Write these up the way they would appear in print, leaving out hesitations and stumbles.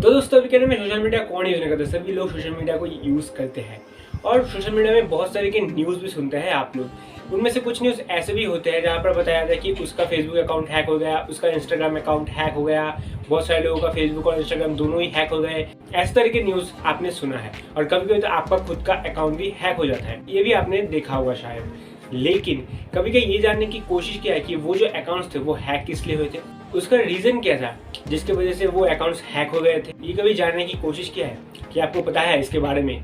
तो दोस्तों अभी कहने में सोशल मीडिया कौन यूज़ नहीं करता, सभी लोग सोशल मीडिया को यूज़ करते हैं और सोशल मीडिया में बहुत सारे के न्यूज़ भी सुनते हैं आप लोग। उनमें से कुछ न्यूज़ ऐसे भी होते हैं जहाँ पर बताया जाता है कि उसका फेसबुक अकाउंट हैक हो गया, उसका इंस्टाग्राम अकाउंट हैक हो गया, बहुत सारे लोगों का फेसबुक और इंस्टाग्राम दोनों ही हैक हो गए। ऐसे तरह के न्यूज़ आपने सुना है और कभी कभी तो आपका खुद का अकाउंट भी हैक हो जाता है, ये भी आपने देखा होगा शायद। लेकिन कभी कभी ये जानने की कोशिश किया है कि वो जो अकाउंट्स थे वो हैक किस लिए हुए थे, उसका रीज़न क्या था जिसके वजह से वो अकाउंट्स हैक हो गए थे। ये कभी जानने की कोशिश किया है कि आपको पता है इसके बारे में?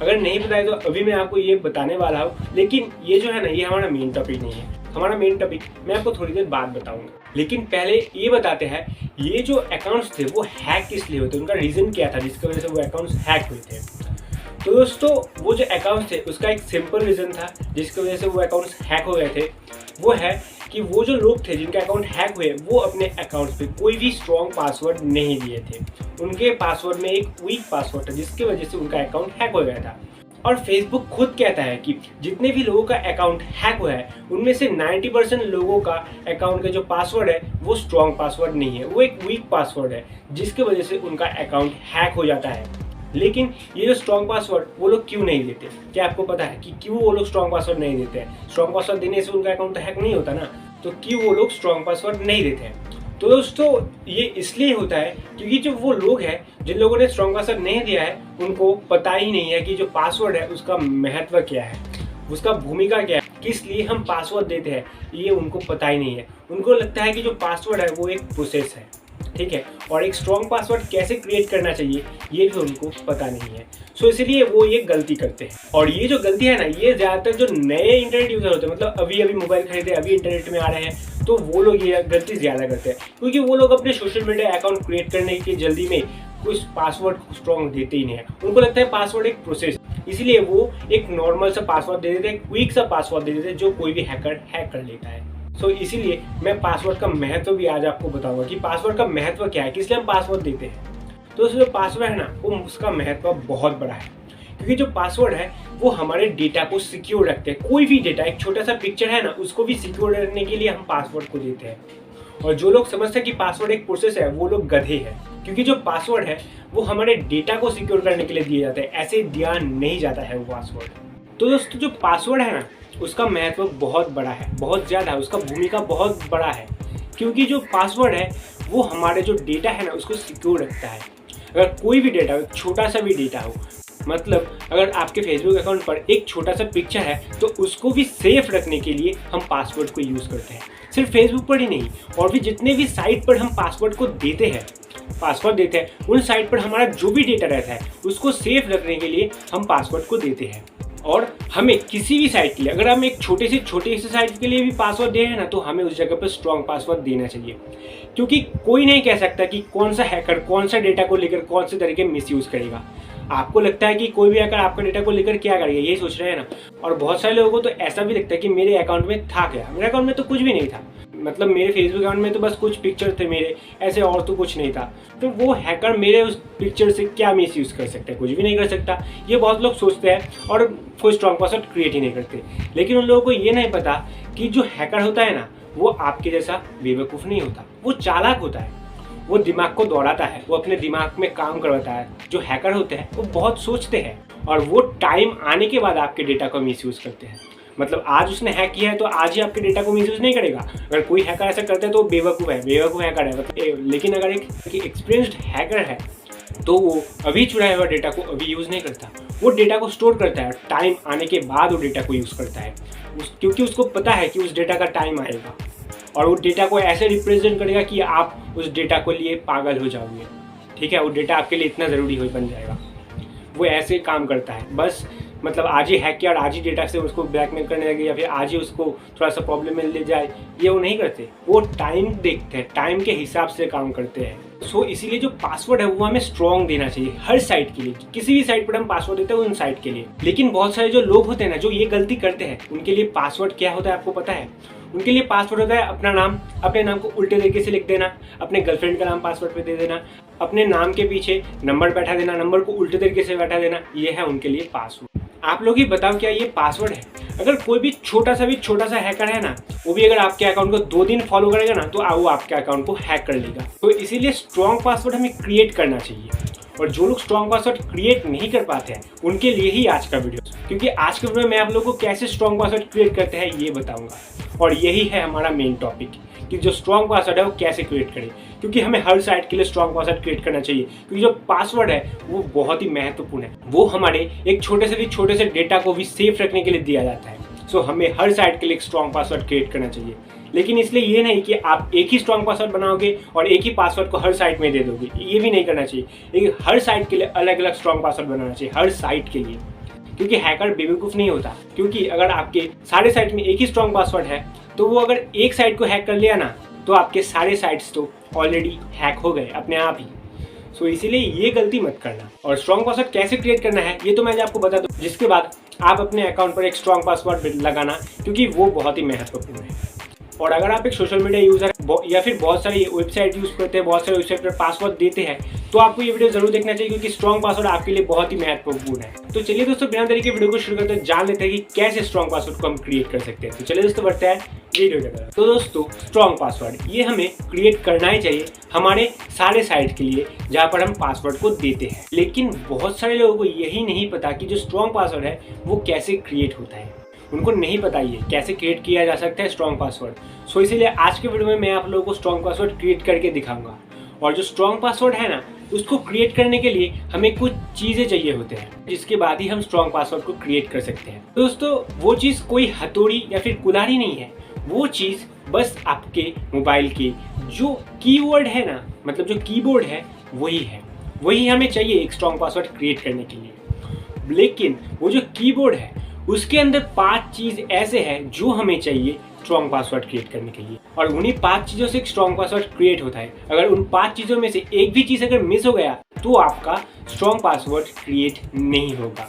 अगर नहीं पता है तो अभी मैं आपको ये बताने वाला हूँ, लेकिन ये जो है ना, ये हमारा मेन टॉपिक नहीं है। हमारा मेन टॉपिक मैं आपको थोड़ी देर बाद बताऊंगा, लेकिन पहले ये बताते हैं ये जो अकाउंट्स थे वो हैक किस लिए हुए थे, उनका रीज़न क्या था जिसकी वजह से वो अकाउंट्स हैक हुए थे। तो दोस्तों वो जो अकाउंट्स थे उसका एक सिंपल रीज़न था जिसकी वजह से वो अकाउंट्स हैक हो गए थे। वो है कि वो जो लोग थे जिनके अकाउंट हैक हुए वो अपने अकाउंट्स पे कोई भी स्ट्रॉन्ग पासवर्ड नहीं दिए थे। उनके पासवर्ड में एक वीक पासवर्ड था जिसकी वजह से उनका अकाउंट हैक हो गया था। और फेसबुक खुद कहता है कि जितने भी लोगों का अकाउंट हैक हुआ है उनमें से 90% लोगों का अकाउंट का जो पासवर्ड है वो स्ट्रॉन्ग पासवर्ड नहीं है, वो एक वीक पासवर्ड है जिसकी वजह से उनका अकाउंट हैक हो जाता है। लेकिन ये जो स्ट्रॉन्ग पासवर्ड वो लोग क्यों नहीं देते? क्या आपको पता है कि क्यों वो लोग स्ट्रॉन्ग पासवर्ड नहीं देते हैं? स्ट्रॉन्ग पासवर्ड देने से उनका अकाउंट तो हैक नहीं होता ना, तो क्यों वो लोग स्ट्रॉन्ग पासवर्ड नहीं देते हैं? तो दोस्तों ये इसलिए होता है क्योंकि जो वो लोग हैं जिन लोगों ने स्ट्रॉन्ग पासवर्ड नहीं दिया है उनको पता ही नहीं है कि जो पासवर्ड है उसका महत्व क्या है, उसका भूमिका क्या है, किस लिए हम पासवर्ड देते हैं, ये उनको पता ही नहीं है। उनको लगता है कि जो पासवर्ड है वो एक प्रोसेस है, ठीक है, और एक स्ट्रॉन्ग पासवर्ड कैसे क्रिएट करना चाहिए ये भी उनको पता नहीं है। सो इसलिए वो ये गलती करते हैं। और ये जो गलती है ना, ये ज़्यादातर जो नए इंटरनेट यूज़र होते हैं, मतलब अभी अभी मोबाइल खरीदे, अभी इंटरनेट में आ रहे हैं, तो वो लोग ये गलती ज़्यादा करते हैं क्योंकि वो लोग अपने सोशल मीडिया अकाउंट क्रिएट करने की जल्दी में कुछ पासवर्ड स्ट्रॉन्ग देते ही नहीं है। उनको लगता है पासवर्ड एक प्रोसेस, इसलिए वो एक नॉर्मल सा पासवर्ड दे देते हैं, क्विक सा पासवर्ड दे देते हैं जो कोई भी हैकर हैक कर लेता है। सो इसीलिए मैं पासवर्ड का महत्व भी आज आपको बताऊंगा कि पासवर्ड का महत्व क्या है, किस लिए हम पासवर्ड देते हैं। तो जो पासवर्ड है ना, वो उसका महत्व बहुत बड़ा है क्योंकि जो पासवर्ड है वो हमारे डेटा को सिक्योर रखते हैं। कोई भी डेटा, एक छोटा सा पिक्चर है ना, उसको भी सिक्योर रखने के लिए हम पासवर्ड को देते हैं। और जो लोग समझते हैं कि पासवर्ड एक प्रोसेस है वो लोग गधे हैं, क्योंकि जो पासवर्ड है वो हमारे डेटा को सिक्योर करने के लिए दिए जाते हैं, ऐसे दिया नहीं जाता है वो पासवर्ड। तो दोस्तों जो पासवर्ड है ना उसका महत्व बहुत बड़ा है, बहुत ज़्यादा, उसका भूमिका बहुत बड़ा है क्योंकि जो पासवर्ड है वो हमारे जो डेटा है ना उसको सिक्योर रखता है। अगर कोई भी डेटा, छोटा सा भी डेटा हो, मतलब अगर आपके फेसबुक अकाउंट पर एक छोटा सा पिक्चर है तो उसको भी सेफ रखने के लिए हम पासवर्ड को यूज़ करते हैं। सिर्फ फेसबुक पर ही नहीं, और भी जितने भी साइट पर हम पासवर्ड को देते हैं, पासवर्ड देते हैं, उन साइट पर हमारा जो भी डेटा रहता है उसको सेफ रखने के लिए हम पासवर्ड को देते हैं। और हमें किसी भी साइट के लिए, अगर हम एक छोटे से साइट के लिए भी पासवर्ड दे रहे हैं ना, तो हमें उस जगह पर स्ट्रॉन्ग पासवर्ड देना चाहिए, क्योंकि कोई नहीं कह सकता कि कौन सा हैकर कौन सा डेटा को लेकर कौन से तरीके मिसयूज़ करेगा। आपको लगता है कि कोई भी हैकर आपका डेटा को लेकर क्या करेगा, यही सोच रहे हैं ना। और बहुत सारे लोगों को तो ऐसा भी लगता है कि मेरे अकाउंट में था क्या, मेरे अकाउंट में तो कुछ भी नहीं था, मतलब मेरे फेसबुक अकाउंट में तो बस कुछ पिक्चर थे मेरे, ऐसे और तो कुछ नहीं था। तो वो हैकर मेरे उस पिक्चर से क्या मिस यूज़ कर सकते हैं? कुछ भी नहीं कर सकता। ये बहुत लोग सोचते हैं और कोई स्ट्रॉन्ग पासवर्ड क्रिएट ही नहीं करते। लेकिन उन लोगों को ये नहीं पता कि जो हैकर होता है ना वो आपके जैसा बेवकूफ़ नहीं होता, वो चालाक होता है, वो दिमाग को दौड़ाता है, वो अपने दिमाग में काम करवाता है। जो हैकर होते हैं वो बहुत सोचते हैं और वो टाइम आने के बाद आपके डेटा को मिसयूज़ करते हैं। मतलब आज उसने हैक किया है तो आज ही आपके डेटा को मिसयूज़ नहीं करेगा। अगर कोई हैकर ऐसा करता है तो बेवकूफ़ है, बेवकूफ़ हैकर है मतलब। लेकिन अगर एक एक्सपीरियंस्ड हैकर है तो वो अभी चुराया हुआ डेटा को अभी यूज़ नहीं करता, वो डेटा को स्टोर करता है, टाइम आने के बाद वो डेटा को यूज़ करता है, क्योंकि उसको पता है कि उस डेटा का टाइम आएगा और वो डेटा को ऐसे रिप्रेजेंट करेगा कि आप उस डेटा को लिए पागल हो जाओगे, ठीक है, वो डेटा आपके लिए इतना ज़रूरी हो बन जाएगा। वो ऐसे काम करता है, बस मतलब आज ही हैक किया और आज ही डेटा से उसको ब्लैकमेल करने लगे या फिर आज ही उसको थोड़ा सा प्रॉब्लम में ले जाए, ये वो नहीं करते। वो टाइम देखते हैं, टाइम के हिसाब से काम करते हैं। सो इसीलिए जो पासवर्ड है वो हमें स्ट्रॉन्ग देना चाहिए हर साइट के लिए। किसी भी साइट पर हम पासवर्ड देते हैं उन साइट के लिए। लेकिन बहुत सारे जो लोग होते हैं ना जो ये गलती करते हैं, उनके लिए पासवर्ड क्या होता है आपको पता है? उनके लिए पासवर्ड होता है अपना नाम, अपने नाम को उल्टे तरीके से लिख देना, अपने गर्लफ्रेंड का नाम पासवर्ड पे दे देना, अपने नाम के पीछे नंबर बैठा देना, नंबर को उल्टे तरीके से बैठा देना, ये है उनके लिए पासवर्ड। आप लोग ही बताओ क्या ये पासवर्ड है? अगर कोई भी छोटा सा हैकर है ना, वो भी अगर आपके अकाउंट को 2 दिन फॉलो करेगा ना, तो वो आपके अकाउंट को हैक कर लेगा। तो इसीलिए स्ट्रॉन्ग पासवर्ड हमें क्रिएट करना चाहिए। और जो लोग स्ट्रॉन्ग पासवर्ड क्रिएट नहीं कर पाते हैं, उनके लिए ही आज का वीडियो, क्योंकि आज के वीडियो में मैं आप लोगों को कैसे स्ट्रॉन्ग पासवर्ड क्रिएट करते हैं ये बताऊंगा। और यही है हमारा मेन टॉपिक कि जो स्ट्रॉन्ग पासवर्ड है वो कैसे क्रिएट करें, क्योंकि हमें हर साइट के लिए स्ट्रॉन्ग पासवर्ड क्रिएट करना चाहिए। क्योंकि जो पासवर्ड है वो बहुत ही महत्वपूर्ण है, वो हमारे एक छोटे से डेटा को भी सेफ रखने के लिए दिया जाता है। सो हमें हर साइट के लिए एक स्ट्रॉन्ग पासवर्ड क्रिएट करना चाहिए, लेकिन इसलिए ये नहीं कि आप एक ही स्ट्रॉन्ग पासवर्ड बनाओगे और एक ही पासवर्ड को हर साइट में दे दोगे, ये भी नहीं करना चाहिए। एक हर साइट के लिए अलग अलग स्ट्रॉन्ग पासवर्ड बनाना चाहिए, हर साइट के लिए, क्योंकि हैकर बेवकूफ़ नहीं होता। क्योंकि अगर आपके सारे साइट में एक ही स्ट्रॉन्ग पासवर्ड है, तो वो अगर एक साइट को हैक कर लिया ना, तो आपके सारे साइट्स तो ऑलरेडी हैक हो गए अपने आप ही। सो इसीलिए ये गलती मत करना। और स्ट्रॉन्ग पासवर्ड कैसे क्रिएट करना है ये तो मैं आपको बता दूं, जिसके बाद आप अपने अकाउंट पर एक स्ट्रॉन्ग पासवर्ड लगाना, क्योंकि वो बहुत ही महत्वपूर्ण है। और अगर आप एक सोशल मीडिया यूज़र या फिर बहुत सारी वेबसाइट यूज़ करते हैं, बहुत सारे वेबसाइट पर पासवर्ड देते हैं, तो आपको ये वीडियो जरूर देखना चाहिए, क्योंकि स्ट्रॉन्ग पासवर्ड आपके लिए बहुत ही महत्वपूर्ण है। तो चलिए दोस्तों, बिना देरी के वीडियो को शुरू करते हैं, जान लेते हैं कि कैसे स्ट्रॉन्ग पासवर्ड को हम क्रिएट कर सकते हैं। तो चलिए दोस्तों, बढ़ते हैं वीडियो की तरफ। तो दोस्तों, स्ट्रॉन्ग पासवर्ड ये हमें क्रिएट करना ही चाहिए हमारे सारे साइट के लिए जहाँ पर हम पासवर्ड को देते हैं। लेकिन बहुत सारे लोगों को यही नहीं पता कि जो स्ट्रॉन्ग पासवर्ड है वो कैसे क्रिएट होता है। उनको नहीं पता ये कैसे क्रिएट किया जा सकता है स्ट्रॉन्ग पासवर्ड। सो इसीलिए आज के वीडियो में मैं आप लोगों को स्ट्रॉन्ग पासवर्ड क्रिएट करके दिखाऊंगा। और जो स्ट्रॉन्ग पासवर्ड है ना, उसको क्रिएट करने के लिए हमें कुछ चीज़ें चाहिए होते हैं, जिसके बाद ही हम स्ट्रॉन्ग पासवर्ड को क्रिएट कर सकते हैं। दोस्तों, वो चीज़ कोई हथौड़ी या फिर कुल्हाड़ी नहीं है, वो चीज़ बस आपके मोबाइल के जो कीवर्ड है ना, मतलब जो कीबोर्ड है, वही हमें चाहिए एक स्ट्रॉन्ग पासवर्ड क्रिएट करने के लिए। लेकिन वो जो कीबोर्ड है उसके अंदर 5 चीज़ ऐसे हैं जो हमें चाहिए स्ट्रॉन्ग पासवर्ड क्रिएट करने के लिए। और उन्हीं 5 चीज़ों से एक स्ट्रॉन्ग पासवर्ड क्रिएट होता है। अगर उन 5 चीज़ों में से एक भी चीज़ अगर मिस हो गया, तो आपका स्ट्रॉन्ग पासवर्ड क्रिएट नहीं होगा।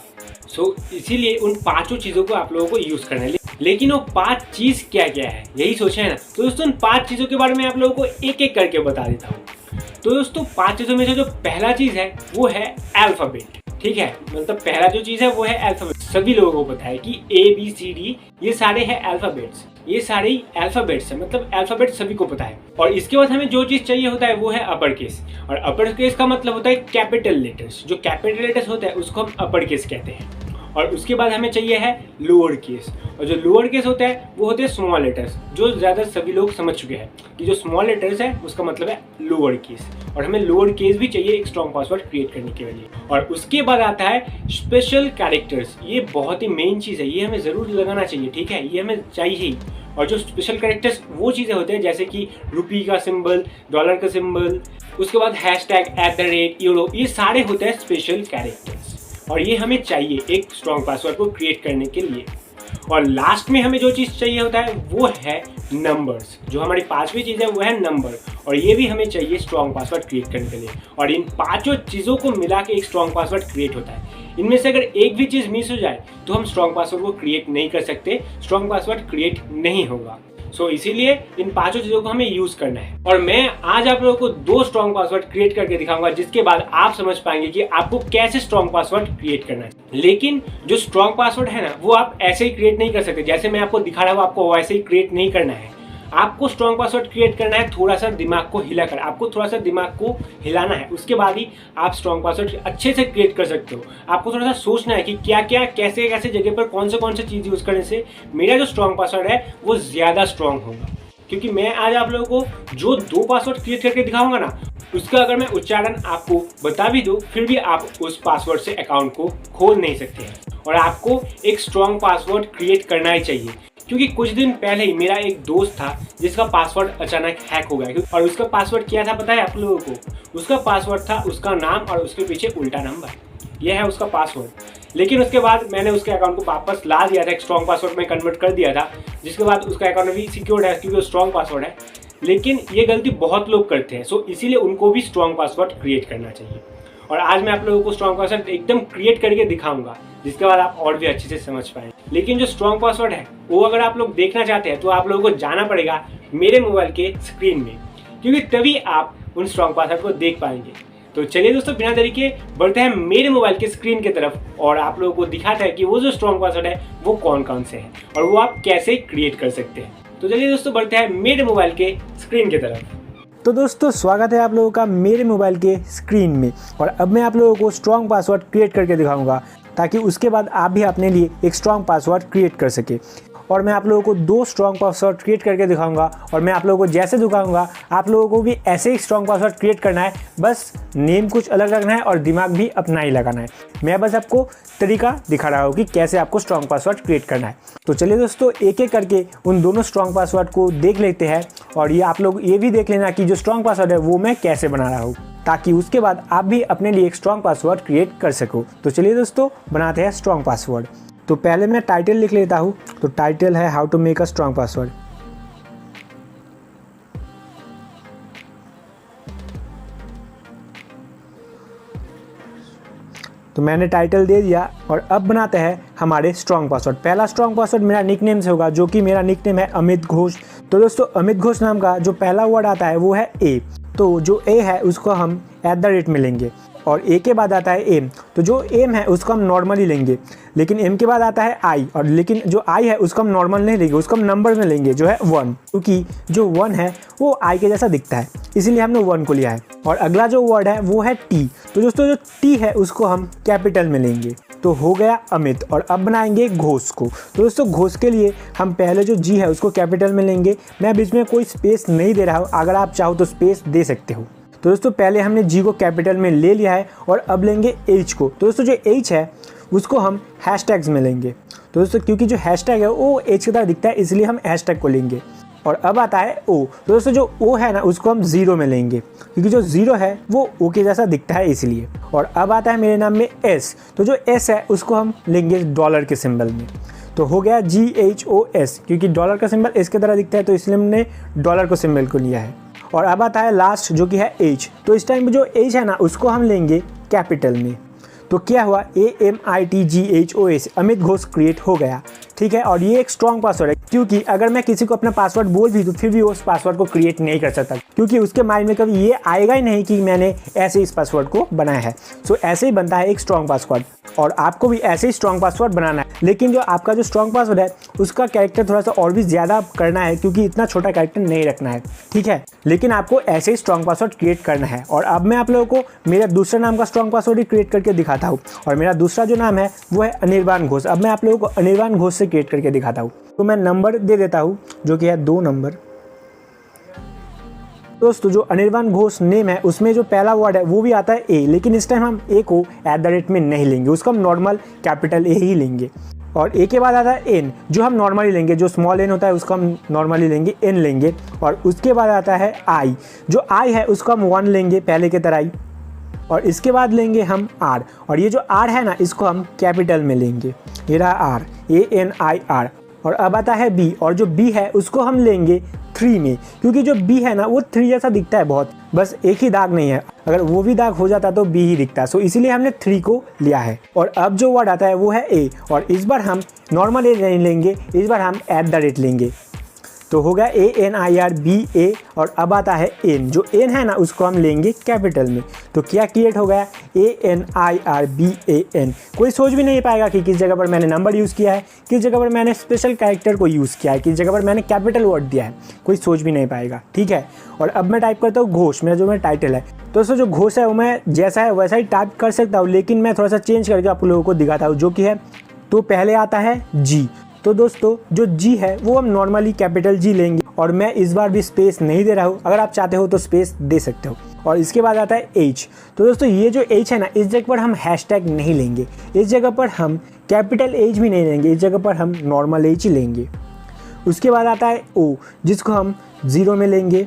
सो इसीलिए उन 5 चीज़ों को आप लोगों को यूज़ करना है। लेकिन वो 5 चीज़ क्या क्या है, यही सोचा है ना। तो दोस्तों, उन 5 चीज़ों के बारे में आप लोगों को एक एक करके बता देता हूँ। तो दोस्तों, 5 चीज़ों में से जो पहला चीज़ है वो है अल्फ़ाबेट। ठीक है, मतलब पहला जो चीज़ है वो है अल्फ़ाबेट। सभी लोगों को पता है कि ABCD ये सारे हैं अल्फ़ाबेट्स, ये सारे ही अल्फ़ाबेट्स हैं, मतलब अल्फ़ाबेट सभी को पता है। और इसके बाद हमें जो चीज़ चाहिए होता है वो है अपर केस। और अपर केस का मतलब होता है कैपिटल लेटर्स। जो कैपिटल लेटर्स होते हैं उसको हम अपर केस कहते हैं। और उसके बाद हमें चाहिए है लोअर केस। और जो लोअर केस होता है वो होते हैं स्मॉल लेटर्स, जो ज़्यादा सभी लोग समझ चुके हैं कि जो स्मॉल लेटर्स है उसका मतलब है लोअर केस। और हमें लोअर केस भी चाहिए एक स्ट्रॉन्ग पासवर्ड क्रिएट करने के लिए। और उसके बाद आता है स्पेशल कैरेक्टर्स। ये बहुत ही मेन चीज़ है, ये हमें ज़रूर लगाना चाहिए। ठीक है, ये हमें चाहिए ही। और जो स्पेशल कैरेक्टर्स वो चीज़ें होते हैं जैसे कि रुपी का सिंबल, डॉलर का सिंबल, उसके बाद #@ यूरो, ये सारे होते हैं स्पेशल कैरेक्टर्स। और ये हमें चाहिए एक स्ट्रॉन्ग पासवर्ड को क्रिएट करने के लिए। और लास्ट में हमें जो चीज़ चाहिए होता है वो है नंबर्स। जो हमारी 5वीं चीज़ है वो है नंबर, और ये भी हमें चाहिए स्ट्रॉन्ग पासवर्ड क्रिएट करने के लिए। और इन 5 चीज़ों को मिला के एक स्ट्रॉन्ग पासवर्ड क्रिएट होता है। इनमें से अगर एक भी चीज़ मिस हो जाए तो हम स्ट्रॉन्ग पासवर्ड को क्रिएट नहीं कर सकते, स्ट्रॉन्ग पासवर्ड क्रिएट नहीं होगा। सो इसीलिए इन 5 चीज़ों को हमें यूज़ करना है। और मैं आज आप लोगों को 2 स्ट्रॉन्ग पासवर्ड क्रिएट करके दिखाऊंगा, जिसके बाद आप समझ पाएंगे कि आपको कैसे स्ट्रॉन्ग पासवर्ड क्रिएट करना है। लेकिन जो स्ट्रॉन्ग पासवर्ड है ना, वो आप ऐसे ही क्रिएट नहीं कर सकते। जैसे मैं आपको दिखा रहा हूँ, आपको वैसे ही क्रिएट नहीं करना है। आपको स्ट्रॉन्ग पासवर्ड क्रिएट करना है थोड़ा सा दिमाग को हिलाकर, आपको थोड़ा सा दिमाग को हिलाना है। उसके बाद ही आप स्ट्रॉन्ग पासवर्ड अच्छे से क्रिएट कर सकते हो। आपको थोड़ा सा सोचना है कि क्या क्या कैसे कैसे जगह पर कौन से चीज़ यूज़ करने से मेरा जो स्ट्रॉन्ग पासवर्ड है वो ज़्यादा स्ट्रॉन्ग होगा। क्योंकि मैं आज आप लोगों को जो 2 पासवर्ड क्रिएट करके दिखाऊंगा ना, उसका अगर मैं उच्चारण आपको बता भी दूँ, फिर भी आप उस पासवर्ड से अकाउंट को खोल नहीं सकते हैं। और आपको एक स्ट्रॉन्ग पासवर्ड क्रिएट करना ही चाहिए। क्योंकि कुछ दिन पहले ही मेरा एक दोस्त था जिसका पासवर्ड अचानक हैक हो गया। और उसका पासवर्ड क्या था पता है आप लोगों को? उसका पासवर्ड था उसका नाम और उसके पीछे उल्टा नंबर। यह है उसका पासवर्ड। लेकिन उसके बाद मैंने उसके अकाउंट को वापस ला दिया था, एक स्ट्रॉन्ग पासवर्ड में कन्वर्ट कर दिया था, जिसके बाद उसका अकाउंट भी सिक्योर्ड है क्योंकि वो स्ट्रॉन्ग पासवर्ड है। लेकिन ये गलती बहुत लोग करते हैं। सो इसीलिए उनको भी स्ट्रॉन्ग पासवर्ड क्रिएट करना चाहिए। और आज मैं आप लोगों को स्ट्रॉन्ग पासवर्ड एकदम क्रिएट करके दिखाऊंगा, जिसके बाद आप और भी अच्छे से समझ पाएंगे। लेकिन जो स्ट्रॉन्ग पासवर्ड है वो अगर आप लोग देखना चाहते हैं तो आप लोगों को जाना पड़ेगा मेरे मोबाइल के स्क्रीन में, क्योंकि तभी आप उन स्ट्रॉन्ग पासवर्ड को देख पाएंगे। तो चलिए दोस्तों, बिना देरी के बढ़ते हैं मेरे मोबाइल के स्क्रीन की तरफ और आप लोगों को दिखाता है कि वो जो स्ट्रॉन्ग पासवर्ड है वो कौन कौन से हैं और वो आप कैसे क्रिएट कर सकते हैं। तो चलिए दोस्तों, बढ़ते हैं मेरे मोबाइल के स्क्रीन की तरफ। तो दोस्तों, स्वागत है आप लोगों का मेरे मोबाइल के स्क्रीन में। और अब मैं आप लोगों को स्ट्रॉन्ग पासवर्ड क्रिएट करके दिखाऊंगा ताकि उसके बाद आप भी अपने लिए एक स्ट्रॉन्ग पासवर्ड क्रिएट कर सके। और मैं आप लोगों को 2 स्ट्रॉन्ग पासवर्ड क्रिएट करके दिखाऊंगा और मैं आप लोगों को जैसे दिखाऊंगा आप लोगों को भी ऐसे ही स्ट्रॉन्ग पासवर्ड क्रिएट करना है। बस नेम कुछ अलग रखना है और दिमाग भी अपना ही लगाना है। मैं बस आपको तरीका दिखा रहा हूँ कि कैसे आपको स्ट्रॉन्ग पासवर्ड क्रिएट करना है। तो चलिए दोस्तों, एक एक करके उन दोनों स्ट्रॉन्ग पासवर्ड को देख लेते हैं और ये आप लोग ये भी देख लेना कि जो स्ट्रॉन्ग पासवर्ड है वो मैं कैसे बना रहा हूँ, ताकि उसके बाद आप भी अपने लिए एक स्ट्रॉन्ग पासवर्ड क्रिएट कर सको। तो चलिए दोस्तों, बनाते हैं स्ट्रॉन्ग पासवर्ड। तो पहले मैं टाइटल लिख लेता हूँ। तो टाइटल है how to make a strong password. तो मैंने टाइटल दे दिया और अब बनाते हैं हमारे स्ट्रॉन्ग पासवर्ड। पहला स्ट्रॉन्ग पासवर्ड मेरा निकनेम से होगा, जो कि मेरा निकनेम है अमित घोष। तो दोस्तों, अमित घोष नाम का जो पहला वर्ड आता है वो है ए। तो जो ए है उसको हम @ में लेंगे और ए के बाद आता है एम। तो जो एम है उसको हम नॉर्मली लेंगे, लेकिन एम के बाद आता है आई, और लेकिन जो आई है उसको हम नॉर्मल नहीं लेंगे, उसको हम नंबर में लेंगे जो है 1, क्योंकि जो 1 है वो आई के जैसा दिखता है, इसीलिए हमने 1 को लिया है। और अगला जो वर्ड है वो है टी। तो दोस्तों, जो टी है उसको हम कैपिटल में लेंगे। तो हो गया अमित। और अब बनाएंगे घोष को। तो दोस्तों, घोष के लिए हम पहले जो जी है उसको कैपिटल में लेंगे। मैं बीच में कोई स्पेस नहीं दे रहा हूँ, अगर आप चाहो तो स्पेस दे सकते हो। तो दोस्तों, पहले हमने जी को कैपिटल में ले लिया है और अब लेंगे एच को। तो दोस्तों, जो एच है उसको हम हैशटैग्स में लेंगे। तो दोस्तों, क्योंकि जो हैशटैग है वो एच की तरह दिखता है, इसलिए हम हैशटैग को लेंगे। और अब आता है ओ। तो दोस्तों, जो ओ है ना उसको हम 0 में लेंगे, क्योंकि जो 0 है वो ओ के जैसा दिखता है इसलिए। और अब आता है मेरे नाम में एस। तो जो एस है उसको हम लेंगे डॉलर के सिंबल में। तो हो गया GHOS, क्योंकि डॉलर का सिंबल एस की तरह दिखता है तो इसलिए हमने डॉलर को सिंबल को लिया है। और अब आता है लास्ट, जो कि है एच। तो इस टाइम जो एच है ना उसको हम लेंगे कैपिटल में। तो क्या हुआ, AMITGHOS, अमित घोष क्रिएट हो गया। ठीक है, और ये एक स्ट्रॉन्ग पासवर्ड है, क्योंकि अगर मैं किसी को अपना पासवर्ड बोल भी दूँ फिर भी उस पासवर्ड को क्रिएट नहीं कर सकता, क्योंकि उसके माइंड में कभी ये आएगा ही नहीं कि मैंने ऐसे इस पासवर्ड को बनाया है। सो ऐसे ही बनता है एक स्ट्रॉन्ग पासवर्ड, और आपको भी ऐसे ही स्ट्रॉन्ग पासवर्ड बनाना है। लेकिन जो आपका जो स्ट्रॉन्ग पासवर्ड है उसका कैरेक्टर थोड़ा सा और भी ज़्यादा करना है, क्योंकि इतना छोटा कैरेक्टर नहीं रखना है। ठीक है, लेकिन आपको ऐसे ही स्ट्रॉन्ग पासवर्ड क्रिएट करना है। और अब मैं आप लोगों को मेरा दूसरा नाम का स्ट्रॉन्ग पासवर्ड ही क्रिएट करके दिखाता हूँ। और मेरा दूसरा जो नाम है वो है अनिर्बाण घोष। अब मैं आप लोगों को अनिर्बाण घोष से क्रिएट करके दिखाता हूँ। तो मैं नंबर दे देता हूँ, जो कि है 2 नंबर। दोस्तों, जो अनिर्बाण घोष नेम है उसमें जो पहला वर्ड है वो भी आता है ए, लेकिन इस टाइम हम ए को @ में नहीं लेंगे, उसको हम नॉर्मल कैपिटल ए ही लेंगे। और ए के बाद आता है एन, जो हम नॉर्मली लेंगे, जो स्मॉल एन होता है उसको हम नॉर्मली लेंगे, एन लेंगे। और उसके बाद आता है आई, जो आई है उसको हम 1 लेंगे पहले के तरह ही। और इसके बाद लेंगे हम आर, और ये जो आर है ना इसको हम कैपिटल में लेंगे, ये रहा आर, ANIR। और अब आता है बी, और जो बी है उसको हम लेंगे 3 में, क्योंकि जो बी है ना वो 3 जैसा दिखता है बहुत, बस एक ही दाग नहीं है, अगर वो भी दाग हो जाता तो बी ही दिखता है। सो इसीलिए हमने 3 को लिया है। और अब जो वर्ड आता है वो है ए, और इस बार हम नॉर्मल ए नहीं लेंगे, इस बार हम @ लेंगे। तो हो गया ANIRBA। और अब आता है एन, जो एन है ना उसको हम लेंगे कैपिटल में। तो क्या क्रिएट हो गया, ANIRBAN। कोई सोच भी नहीं पाएगा कि किस जगह पर मैंने नंबर यूज़ किया है, किस जगह पर मैंने स्पेशल कैरेक्टर को यूज़ किया है, किस जगह पर मैंने कैपिटल वर्ड दिया है, कोई सोच भी नहीं पाएगा। ठीक है, और अब मैं टाइप करता हूँ घोष, मेरा जो मेरा टाइटल है। तो दोस्तों, जो घोष है वो मैं जैसा है वैसा ही टाइप कर सकता हूँ, लेकिन मैं थोड़ा सा चेंज करके आप लोगों को दिखाता हूँ, जो कि है, तो पहले आता है जी। तो दोस्तों, जो जी है वो हम नॉर्मली कैपिटल जी लेंगे, और मैं इस बार भी स्पेस नहीं दे रहा हूँ, अगर आप चाहते हो तो स्पेस दे सकते हो। और इसके बाद आता है एच। तो दोस्तों, ये जो एच है ना इस जगह पर हम हैशटैग नहीं लेंगे, इस जगह पर हम कैपिटल एच भी नहीं लेंगे, इस जगह पर हम नॉर्मल एच ही लेंगे। उसके बाद आता है ओ, जिसको हम 0 में लेंगे।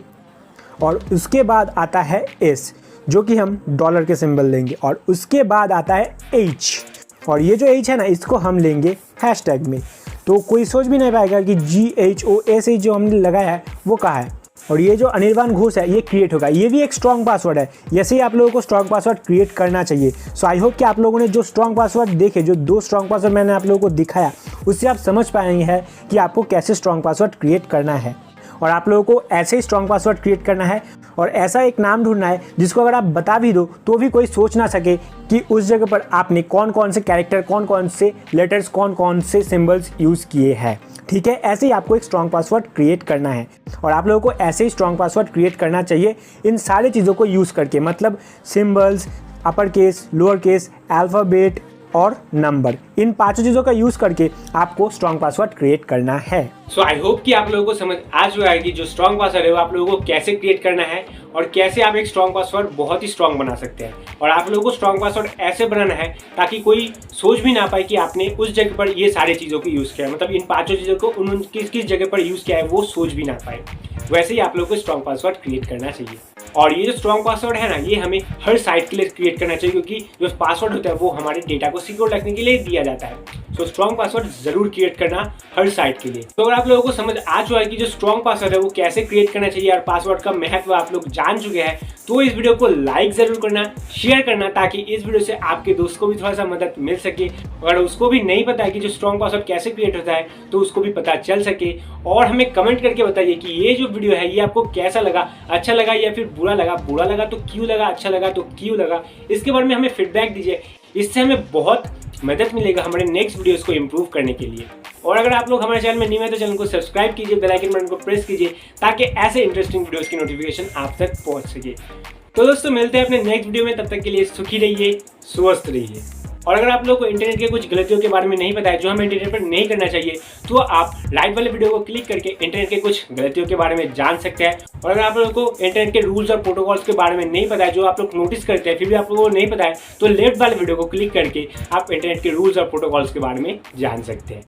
और उसके बाद आता है एस, जो कि हम डॉलर के सिंबल लेंगे। और उसके बाद आता है एच, और ये जो एच है ना इसको हम लेंगे हैशटैग में। तो कोई सोच भी नहीं पाएगा कि GHOS जो हमने लगाया है वो कहाँ है। और ये जो अनिर्बाण घोष है ये क्रिएट होगा, ये भी एक स्ट्रॉन्ग पासवर्ड है। ऐसे ही आप लोगों को स्ट्रॉन्ग पासवर्ड क्रिएट करना चाहिए। सो आई होप कि आप लोगों ने जो स्ट्रॉन्ग पासवर्ड देखे, जो 2 स्ट्रॉन्ग पासवर्ड मैंने आप लोगों को दिखाया, उससे आप समझ पाएंगे हैं कि आपको कैसे स्ट्रॉन्ग पासवर्ड क्रिएट करना है। और आप लोगों को ऐसे ही स्ट्रॉन्ग पासवर्ड क्रिएट करना है और ऐसा एक नाम ढूंढना है जिसको अगर आप बता भी दो तो भी कोई सोच ना सके कि उस जगह पर आपने कौन कौन से कैरेक्टर, कौन कौन से लेटर्स, कौन कौन से सिंबल्स यूज़ किए हैं। ठीक है, ऐसे ही आपको एक स्ट्रॉन्ग पासवर्ड क्रिएट करना है और आप लोगों को ऐसे ही स्ट्रॉन्ग पासवर्ड क्रिएट करना चाहिए इन सारी चीज़ों को यूज़ करके, मतलब symbols, upper case, lower case, alphabet और नंबर, इन पांचों चीज़ों का यूज़ करके आपको स्ट्रॉन्ग पासवर्ड क्रिएट करना है। सो आई होप कि आप लोगों को समझ आ चुका है कि जो स्ट्रॉन्ग पासवर्ड है वो आप लोगों को कैसे क्रिएट करना है और कैसे आप एक स्ट्रॉन्ग पासवर्ड बहुत ही स्ट्रॉन्ग बना सकते हैं। और आप लोगों को स्ट्रॉन्ग पासवर्ड ऐसे बनाना है ताकि कोई सोच भी ना पाए कि आपने उस जगह पर ये सारी चीज़ों को यूज़ किया है, मतलब इन पांचों चीज़ों को उन किस किस जगह पर यूज़ किया है वो सोच भी ना पाए। वैसे ही आप लोगों को स्ट्रॉन्ग पासवर्ड क्रिएट करना चाहिए। और ये जो स्ट्रॉन्ग पासवर्ड है ना, ये हमें हर साइट के लिए क्रिएट करना चाहिए, क्योंकि जो पासवर्ड होता है वो हमारे डेटा को सिक्योर रखने के लिए दिया जाता है। तो स्ट्रॉन्ग पासवर्ड जरूर क्रिएट करना हर साइट के लिए। तो अगर आप लोगों को समझ आ चुका है कि जो स्ट्रॉन्ग पासवर्ड है वो कैसे क्रिएट करना चाहिए और पासवर्ड का महत्व आप लोग जान चुके हैं, तो इस वीडियो को लाइक जरूर करना, शेयर करना, ताकि इस वीडियो से आपके दोस्त को भी थोड़ा सा मदद मिल सके। अगर उसको भी नहीं पता है कि जो स्ट्रॉन्ग पासवर्ड कैसे क्रिएट होता है तो उसको भी पता चल सके। और हमें कमेंट करके बताइए कि ये जो वीडियो है ये आपको कैसा लगा, अच्छा लगा या फिर बुरा लगा, बुरा लगा तो क्यों लगा, अच्छा लगा तो क्यों लगा, इसके बारे में हमें फीडबैक दीजिए। इससे हमें बहुत मदद मिलेगा हमारे नेक्स्ट वीडियोस को इम्प्रूव करने के लिए। और अगर आप लोग हमारे चैनल में न्यू हैं तो चैनल को सब्सक्राइब कीजिए, बेल आइकन बटन को प्रेस कीजिए ताकि ऐसे इंटरेस्टिंग वीडियोस की नोटिफिकेशन आप तक पहुंच सके। तो दोस्तों मिलते हैं अपने नेक्स्ट वीडियो में, तब तक के लिए सुखी रहिए, स्वस्थ रहिए। और अगर आप लोग को इंटरनेट के कुछ गलतियों के बारे में नहीं पता है जो हमें इंटरनेट पर नहीं करना चाहिए, तो आप लाइक वाले वीडियो को क्लिक करके इंटरनेट के कुछ गलतियों के बारे में जान सकते हैं। और अगर आप लोगों को इंटरनेट के रूल्स और प्रोटोकॉल्स के बारे में नहीं पता है, जो आप लोग नोटिस करते हैं फिर भी आप लोगों को नहीं पता है, तो लेफ्ट वाले वीडियो को क्लिक करके आप इंटरनेट के रूल्स और प्रोटोकॉल्स के बारे में जान सकते हैं।